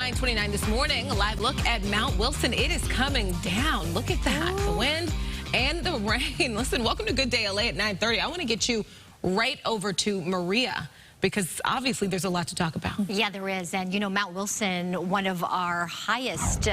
9:29 this morning. A live look at Mount Wilson. It is coming down. Look at that. The wind and the rain. Listen, welcome to Good Day LA at 9:30. I want to get you right over to Maria, because obviously there's a lot to talk about. Yeah, there is. And, you know, Mount Wilson, one of our highest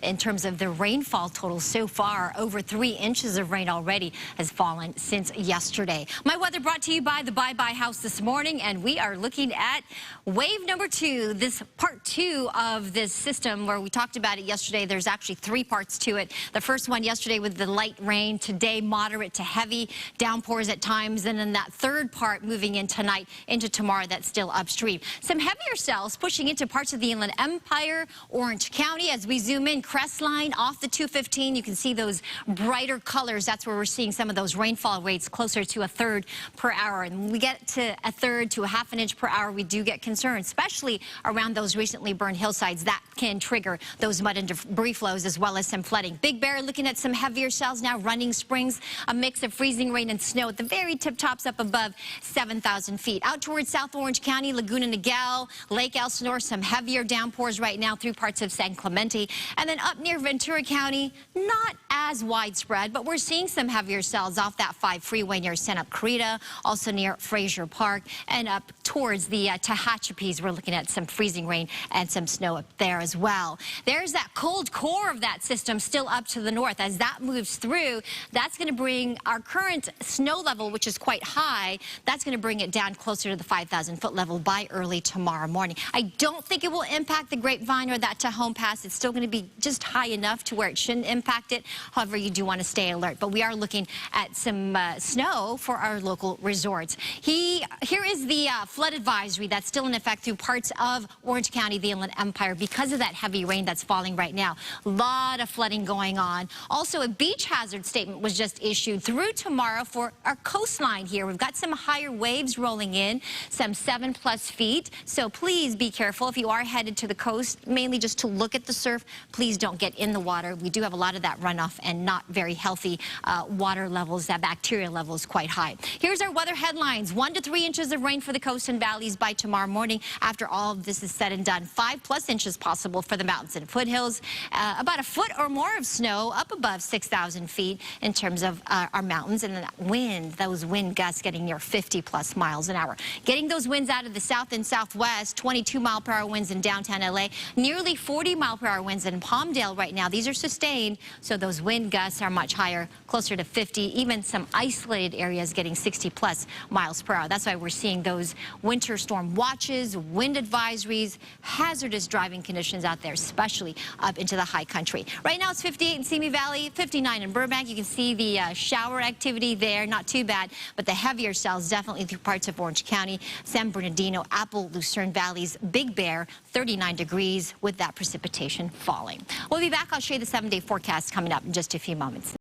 in terms of the rainfall total so far. Over 3 inches of rain already has fallen since yesterday. My weather brought to you by the Bye Bye House this morning, and we are looking at wave number 2, this part 2 of this system where we talked about it yesterday. There's actually 3 parts to it. The first one yesterday with the light rain, today moderate to heavy downpours at times, and then that third part moving in tonight into tomorrow that's still upstream. Some heavier cells pushing into parts of the Inland Empire, Orange County. As we zoom in, Crestline off the 215, you can see those brighter colors. That's where we're seeing some of those rainfall rates closer to 1/3 per hour. And when we get to 1/3 to 1/2 an inch per hour, we do get concerned, especially around those recently burned hillsides. That can trigger those mud and debris flows as well as some flooding. Big Bear looking at some heavier cells now. Running Springs, a mix of freezing rain and snow at the very tip tops up above 7,000 feet. Out towards South Orange County, Laguna Niguel, Lake Elsinore, some heavier downpours right now through parts of San Clemente. And then up near Ventura County, not as widespread, but we're seeing some heavier cells off that 5 freeway near Santa Clarita, also near Frazier Park, and up towards the Tehachapis. We're looking at some freezing rain and some snow up there as well. There's that cold core of that system still up to the north. As that moves through, that's going to bring our current snow level, which is quite high, that's going to bring it down closer to the 5,000-foot level by early tomorrow morning. I don't think it will impact the Grapevine or that Tejon Pass. It's still going to be just high enough to where it shouldn't impact it. However, you do want to stay alert. But we are looking at some snow for our local resorts. Here is the flood advisory that's still in effect through parts of Orange County, the Inland Empire, because of that heavy rain that's falling right now. A lot of flooding going on. Also, a beach hazard statement was just issued through tomorrow for our coastline here. We've got some higher waves rolling in, some 7+ feet. So please be careful if you are headed to the coast, mainly just to look at the surf. Please don't get in the water. We do have a lot of that runoff and not very healthy water levels. That bacteria level is quite high. Here's our weather headlines. 1 to 3 inches of rain for the coast and valleys by tomorrow morning. After all of this is said and done, 5+ inches possible for the mountains and foothills. About 1 foot or more of snow up above 6,000 feet in terms of our mountains. And that wind, those wind gusts getting near 50+ miles an hour. Getting those winds out of the south and southwest, 22-mile-per-hour winds in downtown LA, nearly 40-mile-per-hour winds in Palmdale right now. These are sustained, so those wind gusts are much higher, closer to 50, even some isolated areas getting 60+ miles per hour. That's why we're seeing those winter storm watches, wind advisories, hazardous driving conditions out there, especially up into the high country. Right now it's 58 in Simi Valley, 59 in Burbank. You can see the shower activity there, not too bad, but the heavier cells definitely through parts of Orange County, San Bernardino, Apple, Lucerne Valleys, Big Bear, 39 degrees with that precipitation falling. We'll be back. I'll show you the 7-day forecast coming up in just a few moments.